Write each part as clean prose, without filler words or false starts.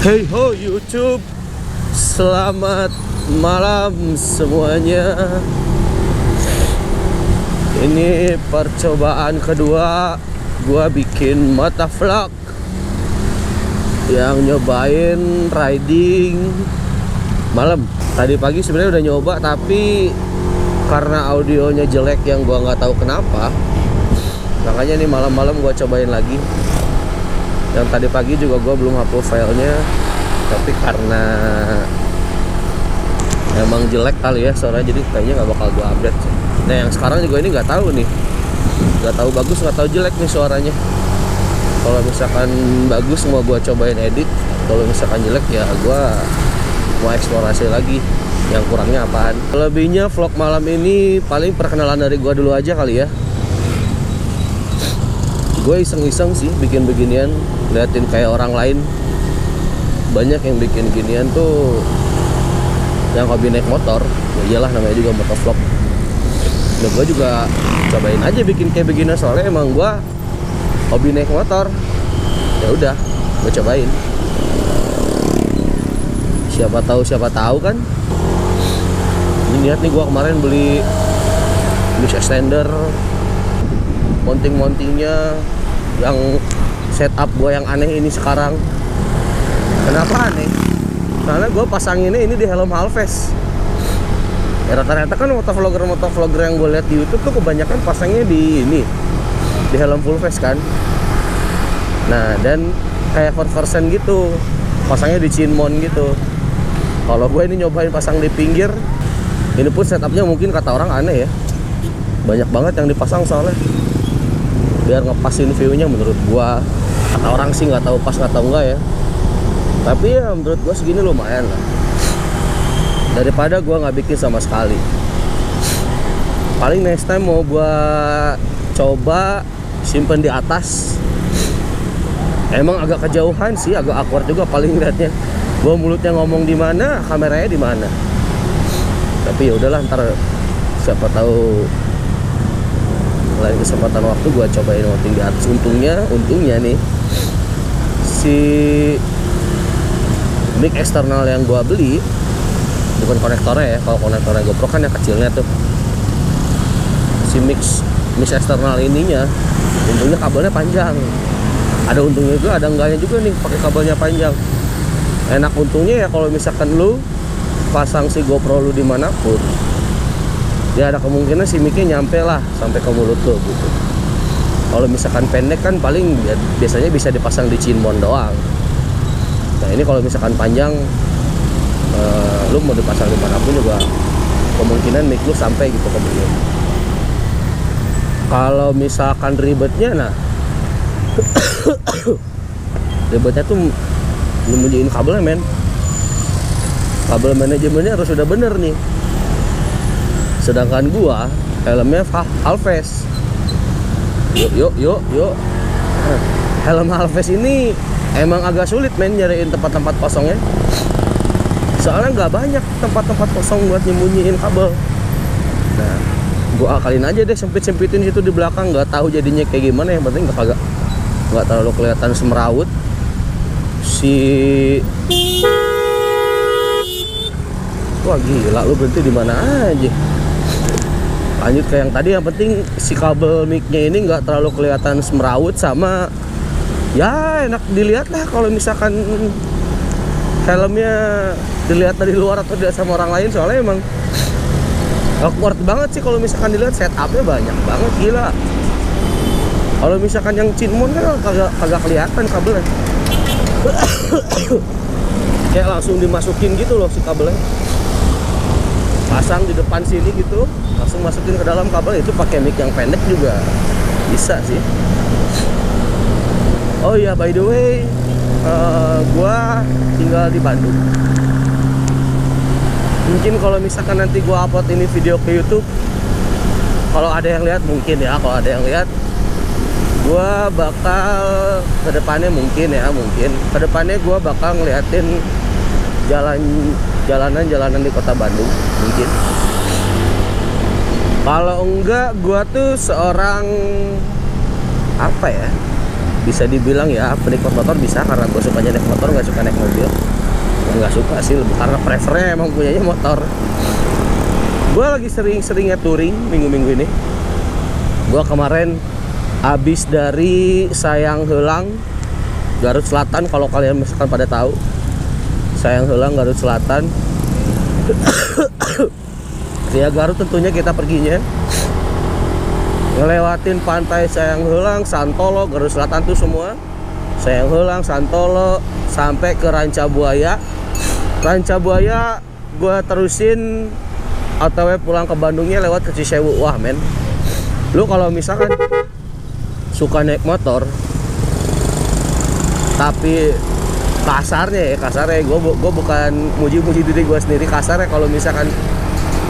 Hey ho YouTube, selamat malam semuanya. Ini percobaan kedua gua bikin motovlog yang nyobain riding malam. Tadi pagi sebenarnya udah nyoba, tapi karena audionya jelek yang gua nggak tahu kenapa, makanya nih malam-malam gua cobain lagi. Yang tadi pagi juga gue belum upload filenya, tapi karena emang jelek kali ya suaranya, jadi kayaknya nggak bakal gue update. Nah yang sekarang juga ini nggak tahu nih, nggak tahu bagus nggak tahu jelek nih suaranya. Kalau misalkan bagus mau gue cobain edit, kalau misalkan jelek ya gue mau eksplorasi lagi yang kurangnya apaan. Lebihnya vlog malam ini paling perkenalan dari gue dulu aja kali ya. Gue iseng-iseng sih bikin beginian, liatin kayak orang lain. Banyak yang bikin ginian tuh yang hobi naik motor. Ya iyalah, namanya juga motovlog. Nah gue juga cobain aja bikin kayak begini, soalnya emang gue hobi naik motor. Ya udah, gue cobain. Siapa tahu kan. Ini lihat nih, gue kemarin beli mix extender, mountingnya yang setup gue yang aneh ini sekarang. Kenapa aneh? Karena gue pasanginnya ini di helm halves. Ya rata-rata kan motovlogger yang gue lihat di YouTube tuh kebanyakan pasangnya di helm full face kan. Nah dan kayak first person gitu, pasangnya di chin mount gitu. Kalau gue ini nyobain pasang di pinggir, ini pun setupnya mungkin kata orang aneh ya. Banyak banget yang dipasang soalnya, biar ngepasin view-nya menurut gua. Kata orang sih nggak tahu pas nggak tahu enggak ya, tapi ya menurut gua segini lumayan lah, daripada gua nggak bikin sama sekali. Paling next time mau gua coba simpen di atas. Emang agak kejauhan sih, agak awkward juga paling liatnya. Gua mulutnya ngomong di mana, kameranya di mana. Tapi ya udahlah, ntar siapa tahu lain kesempatan waktu gue cobain mounting di atas. Untungnya nih si mic eksternal yang gue beli bukan konektornya ya. Kalau konektornya GoPro kan yang kecilnya tuh, si mix eksternal ininya untungnya kabelnya panjang. Ada untungnya juga, ada enggaknya juga nih pakai kabelnya panjang. Enak untungnya ya kalau misalkan lu pasang si GoPro lu dimanapun, ya ada kemungkinan si mic-nya nyampe lah sampai ke mulut lo gitu. Kalau misalkan pendek kan paling biasanya bisa dipasang di chin mount doang. Nah ini kalau misalkan panjang, lu mau dipasang dimanapun juga kemungkinan mic lu sampai gitu ke mulut. Kalau misalkan ribetnya, nah ribetnya tuh nyembunyiin kabelnya men. Kabel manajemennya harus sudah bener nih. Sedangkan gua helmnya halves. Yuk. Helm halves ini emang agak sulit men nyariin tempat-tempat kosongnya. Soalnya nggak banyak tempat-tempat kosong buat nyembunyiin kabel. Nah, gua akalin aja deh, sempit-sempitin situ di belakang. Nggak tahu jadinya kayak gimana, yang penting nggak terlalu kelihatan semrawut. Wah gila, lu berhenti di mana aja. Lanjut ke yang tadi, yang penting si kabel mic-nya ini nggak terlalu kelihatan semrawut, sama ya enak dilihat lah kalau misalkan helmnya dilihat dari luar atau dilihat sama orang lain. Soalnya emang awkward banget sih kalau misalkan dilihat, setupnya banyak banget gila. Kalau misalkan yang chin mount kan kagak kelihatan kabelnya. Kayak langsung dimasukin gitu loh si kabelnya, pasang di depan sini gitu, langsung masukin ke dalam kabel. Itu pakai mic yang pendek juga bisa sih. Oh iya, by the way, gua tinggal di Bandung. Mungkin kalau misalkan nanti gua upload ini video ke YouTube, kalau ada yang lihat mungkin ya, kalau ada yang lihat, gua bakal kedepannya mungkin kedepannya gua bakal ngeliatin jalanan di kota Bandung mungkin. Kalau enggak, gua tuh seorang apa ya, bisa dibilang ya penikmat motor bisa, karena gue sukanya naik motor, nggak suka naik mobil. Nggak suka sih, lebih karena prefernya emang punyanya motor. Gue lagi sering-seringnya touring minggu-minggu ini. Gue kemarin habis dari Sayang Heulang, Garut Selatan. Kalau kalian misalkan pada tahu, Sayang Heulang, Garut Selatan. Ya Garut tentunya kita perginya ngelewatin pantai Sayang Heulang, Santolo, Garut Selatan tuh semua. Sayang Heulang, Santolo, sampai ke Ranca Buaya. Ranca Buaya gue terusin OTW pulang ke Bandungnya lewat ke Cisewu. Wah men, lu kalau misalkan suka naik motor tapi kasarnya gue bukan muji-muji diri gue sendiri, kasarnya kalau misalkan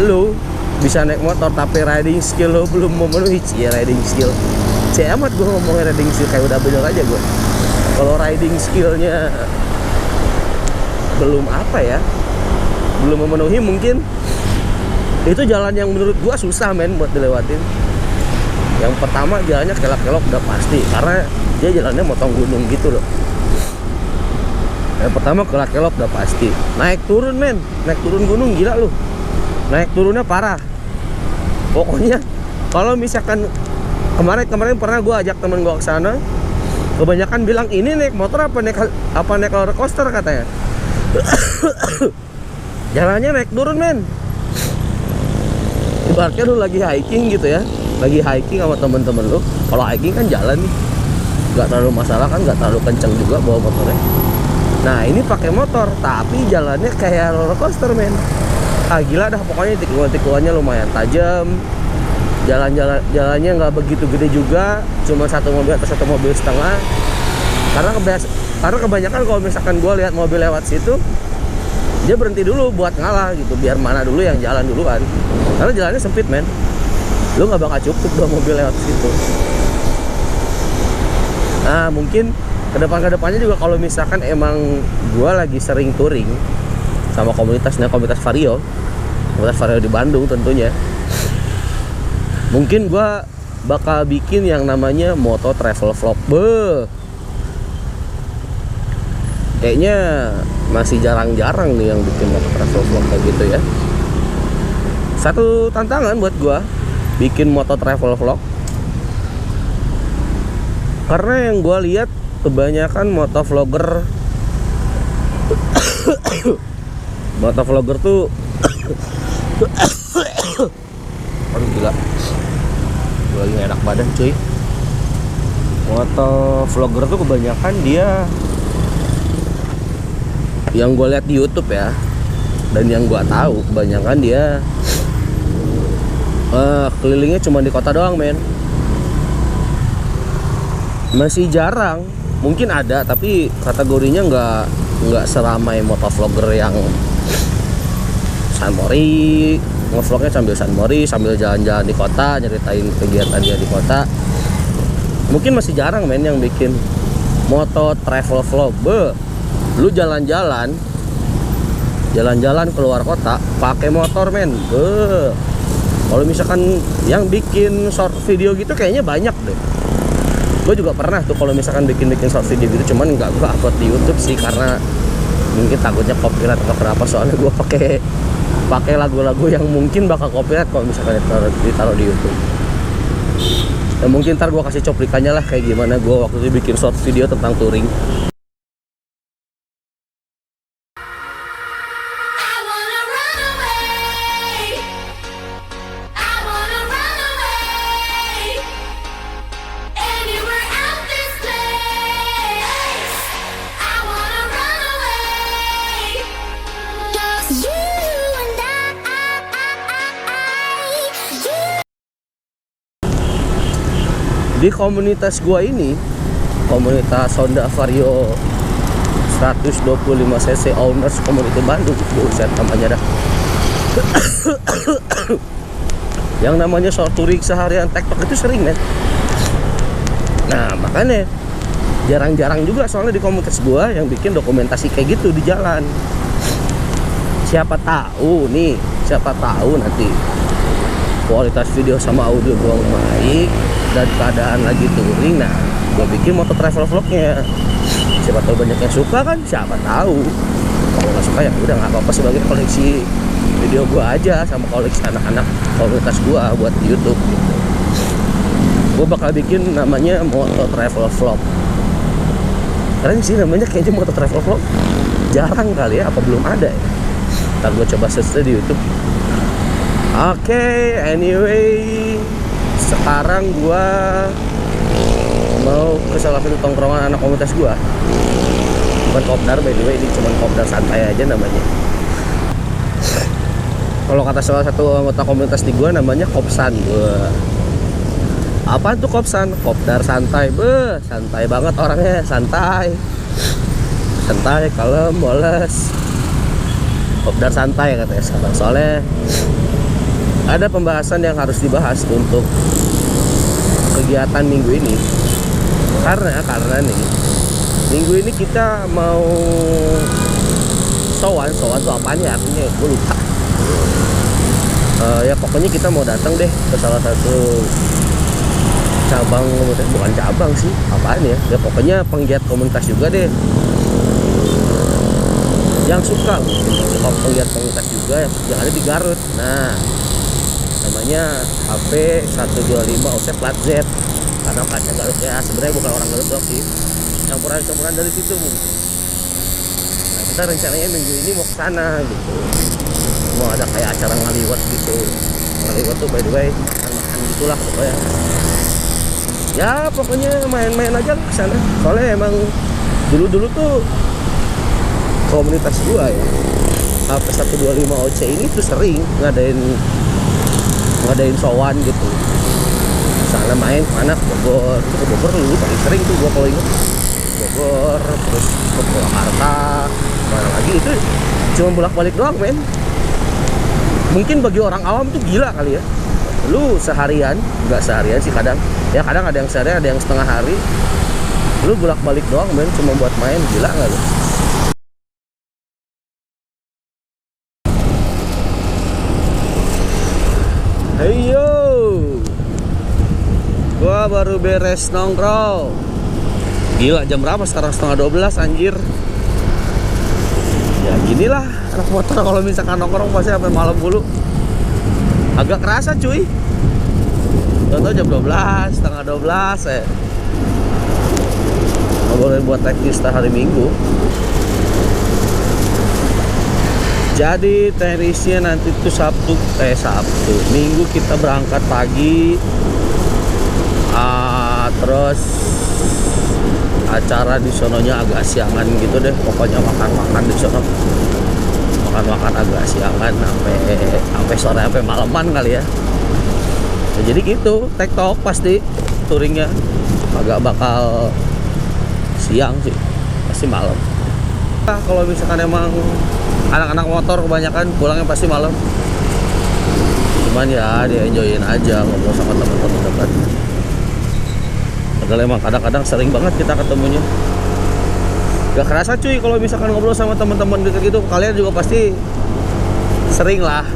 lu bisa naik motor tapi riding skill lo belum memenuhi. Ya riding skill amat gue ngomongin riding skill, kayak udah bener aja gue. Kalau riding skillnya belum apa ya, belum memenuhi, mungkin itu jalan yang menurut gue susah men buat dilewatin. Yang pertama jalannya kelak-kelok udah pasti, karena dia jalannya motong gunung gitu loh. Yang pertama kelak-kelok udah pasti. Naik turun men, naik turun gunung gila lu. Naik turunnya parah. Pokoknya kalau misalkan kemarin pernah gue ajak temen gue ke sana, kebanyakan bilang ini naik motor apa naik roller coaster katanya. Jalannya naik turun men. Ibaratnya lu lagi hiking gitu ya, lagi hiking sama temen-temen lu. Kalau hiking kan jalan nih, nggak terlalu masalah kan, nggak terlalu kenceng juga bawa motornya. Nah ini pakai motor tapi jalannya kayak roller coaster men. Gila dah pokoknya, tikungannya lumayan tajam. Jalannya nggak begitu gede juga, cuma satu mobil atau satu mobil setengah. Karena kebanyakan kalau misalkan gue lihat mobil lewat situ, dia berhenti dulu buat ngalah gitu, biar mana dulu yang jalan duluan. Karena jalannya sempit men, lu nggak bakal cukup dua mobil lewat situ. Nah mungkin kedepannya juga kalau misalkan emang gue lagi sering touring sama komunitas Vario di Bandung tentunya, mungkin gue bakal bikin yang namanya moto travel vlog. Kayaknya masih jarang-jarang nih yang bikin moto travel vlog kayak gitu ya. Satu tantangan buat gue bikin moto travel vlog, karena yang gue lihat kebanyakan motovlogger tuh aduh gila, gue lagi enak badan cuy. Motovlogger tuh kebanyakan dia, yang gue lihat di YouTube ya, dan yang gue tahu kebanyakan dia kelilingnya cuma di kota doang men. Masih jarang, mungkin ada tapi kategorinya nggak seramai motovlogger yang San Mori, ngevlognya sambil San Mori, sambil jalan-jalan di kota, nyeritain kegiatan dia di kota. Mungkin masih jarang men yang bikin moto travel vlog. Lu jalan-jalan keluar kota pakai motor men. Kalau misalkan yang bikin short video gitu kayaknya banyak deh. Gue juga pernah tuh kalau misalkan bikin short video gitu, cuman nggak gue upload di YouTube sih, karena mungkin takutnya copyright atau kenapa. Soalnya gue pakai lagu-lagu yang mungkin bakal copyright kalau misalkan ditaruh di YouTube. Ya mungkin ntar gue kasih cuplikannya lah kayak gimana gue waktu itu bikin short video tentang touring. Di komunitas gua ini, komunitas Honda Vario 125cc Owners Community Bandung, buset namanya dah. Yang namanya short touring seharian TikTok itu sering men. Nah makanya jarang-jarang juga soalnya di komunitas gua yang bikin dokumentasi kayak gitu di jalan. Siapa tahu nanti kualitas video sama audio gua baik dan keadaan lagi touring, nah Gue bikin motor travel vlognya. Siapa tahu banyak yang suka kan, siapa tahu. Kalau nggak suka ya udah nggak apa-apa, sebagai koleksi video gue aja sama koleksi anak-anak komunitas gue buat di YouTube gitu. Gue bakal bikin namanya motor travel vlog. Keren sih namanya, kayaknya motor travel vlog jarang kali ya, apa belum ada ya. Ntar gue coba search di YouTube. Oke, anyway, sekarang gue mau ke salah satu tongkrongan anak komunitas gue. Bukan kopdar by the way, ini cuma kopdar santai aja namanya. Kalau kata salah satu anggota komunitas di gue namanya kopsan. Apaan tuh kopsan? Kopdar santai. Santai banget orangnya, santai, kalem, boles. Kopdar santai katanya sekarang. Soalnya ada pembahasan yang harus dibahas untuk kegiatan minggu ini. Karena nih, minggu ini kita mau sowan tuh apaan ya artinya, gue lupa. Ya pokoknya kita mau datang deh ke salah satu cabang, bukan cabang sih, apaan ya, ya pokoknya penggiat komunitas juga deh, yang suka penggiat komunitas juga yang ada di Garut. Nah, namanya HP 125 offset plat Z, karena platnya Garut ya, sebenarnya bukan orang Garut doang sih, campuran dari situ mungkin. Nah, kita rencananya minggu ini mau ke sana gitu, mau ada kayak acara ngaliwat gitu. Ngaliwat tuh by the way makan gitulah pokoknya. Ya pokoknya main-main aja ke sana. Soalnya emang dulu tuh komunitas gua ya, HP 125 OC ini tuh sering ngadain sowan gitu. Misalnya main kemana, ke Bogor dulu paling sering tuh gua kalau inget. Bogor, terus ke Purwakarta, mana lagi itu cuma bolak-balik doang men. Mungkin bagi orang awam tuh gila kali ya, lu seharian, nggak seharian sih kadang ada yang seharian, ada yang setengah hari, lu bolak-balik doang men, cuma buat main. Gila nggak lu? Hey yo, gua baru beres nongkrong. Gila, jam berapa sekarang? Setengah 12 anjir. Ya ginilah anak motor kalau misalkan nongkrong pasti sampai malam dulu. Agak kerasa cuy. Contoh jam 12, setengah 12 ya. Nggak boleh buat teknis hari Minggu. Jadi teknisnya nanti tuh Sabtu, Minggu kita berangkat pagi. Terus acara di sononya agak siangan gitu deh. Pokoknya makan-makan di sono. Makan agak siangan sampai sore, sampai malaman kali ya. Nah, jadi gitu, TikTok pasti touringnya agak bakal siang sih, pasti malam. Nah, kalau misalkan emang anak-anak motor kebanyakan pulangnya pasti malam. Cuman ya dia enjoyin aja ngobrol sama teman-teman dekat. Padahal emang kadang-kadang sering banget kita ketemunya. Gak kerasa cuy kalau misalkan ngobrol sama teman-teman dekat gitu. Kalian juga pasti sering lah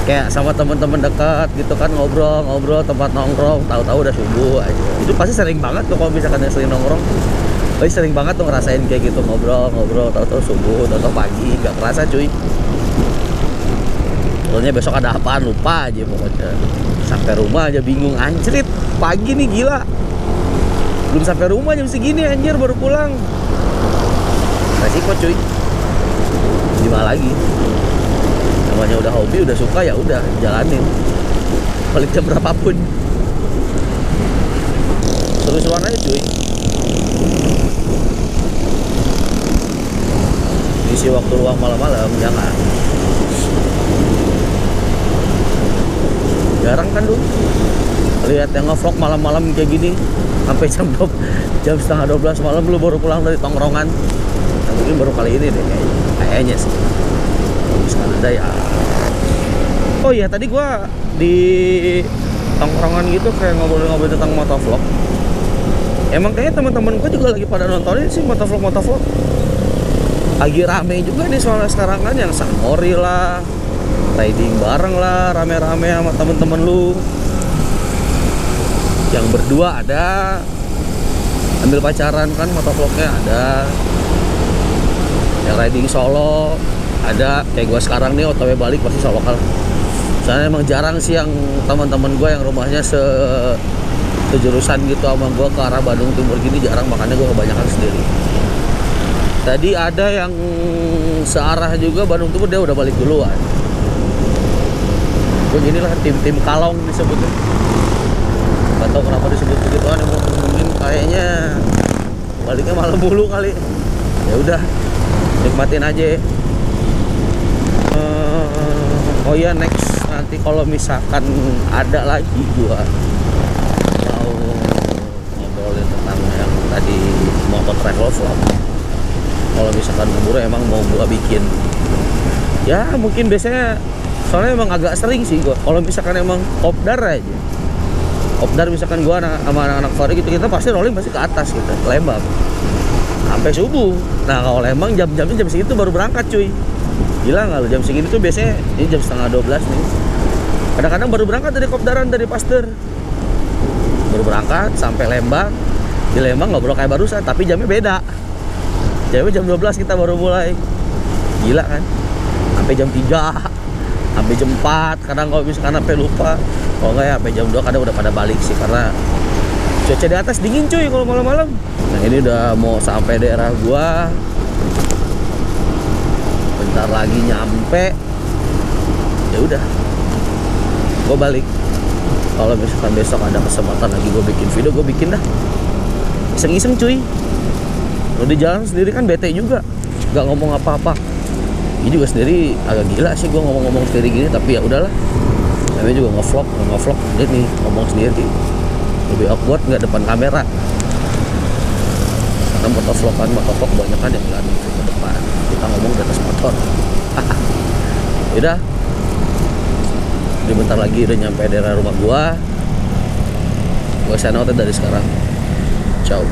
kayak sama teman-teman dekat gitu kan, ngobrol tempat nongkrong, tahu-tahu udah subuh aja. Itu pasti sering banget tuh kalau misalkan yang sering nongkrong. Pasti sering banget tuh ngerasain kayak gitu, ngobrol tahu-tahu subuh, tahu-tahu pagi, gak kerasa cuy. Soalnya besok ada apaan lupa aja pokoknya. Sampai rumah aja bingung, anjrit pagi nih gila. Belum sampai rumah jam segini anjir baru pulang. Resiko cuy. Gimana lagi? Namanya udah hobi, udah suka ya udah jalanin. Balik jam berapapun. Seru-seruan aja cuy. Isi waktu luang malam-malam jangan. Jarang kan dulu lihat yang nge-vlog malam-malam kayak gini sampai jam setengah 12 malam lu baru pulang dari tongkrongan. Nah, mungkin baru kali ini deh kayaknya sih. Misalkan ada ya. Oh iya, tadi gua di tongkrongan gitu kayak ngobrol-ngobrol tentang motovlog. Emang kayaknya teman-teman gua juga lagi pada nontonin sih motovlog. Lagi rame juga nih soalnya sekarang kan, yang Samori lah, riding bareng lah, rame-rame sama temen-temen lu. Yang berdua ada, ambil pacaran kan, motovlognya ada, yang riding solo ada, kayak gue sekarang nih otw balik pasti solo kan. Soalnya emang jarang sih yang teman-teman gue yang rumahnya sejurusan gitu sama gue ke arah Bandung Timur gini, jarang, makanya gue kebanyakan sendiri. Tadi ada yang searah juga Bandung Timur, dia udah balik duluan. Gue inilah tim kalong disebutnya. Gak tau kenapa disebut begituan, mungkin kayaknya baliknya malam mulu kali. Ya udah, nikmatin aja. Oh iya, next nanti kalau misalkan ada lagi gua mau ngobrolin tentang yang tadi motor travel vlog. Kalau misalkan keburu emang mau gua bikin, ya mungkin biasanya, soalnya emang agak sering sih gua. Kalau misalkan emang kopdar aja, kopdar misalkan gua sama anak-anak Fari gitu, kita pasti rolling pasti ke atas gitu, ke Lembang sampai subuh. Nah kalau Lembang jam-jamnya jam segitu baru berangkat cuy. Gila nggak lu, jam segini tuh biasanya ini jam setengah 12 nih. Kadang-kadang baru berangkat dari kopdaran, dari Pasteur. Baru berangkat sampai Lembang. Di Lembang ngobrol kayak barusan, tapi jamnya beda. Jamnya jam 12 kita baru mulai. Gila kan? Sampai jam 3, sampai jam 4. Kadang kalau misalkan sampai lupa. Kalau nggak ya sampai jam 2 kadang udah pada balik sih, karena cuaca di atas dingin cuy kalau malam-malam. Nah ini udah mau sampai daerah gua. Bentar lagi nyampe. Ya udah, gue balik. Kalau misalkan besok ada kesempatan lagi gue bikin video, gue bikin dah. Iseng-iseng cuy. Lo di jalan sendiri kan bete juga, nggak ngomong apa-apa. Ini juga sendiri agak gila sih gue ngomong-ngomong sendiri gini, tapi ya udahlah. Namanya juga ngevlog, jadi ngomong sendiri lebih awkward nggak depan kamera. Karena motovlog banyak kan yang nggak ke depan, kita ngomong di atas motor. Udah, bentar lagi udah nyampe daerah rumah gua. Gua sign out dari sekarang. Ciao.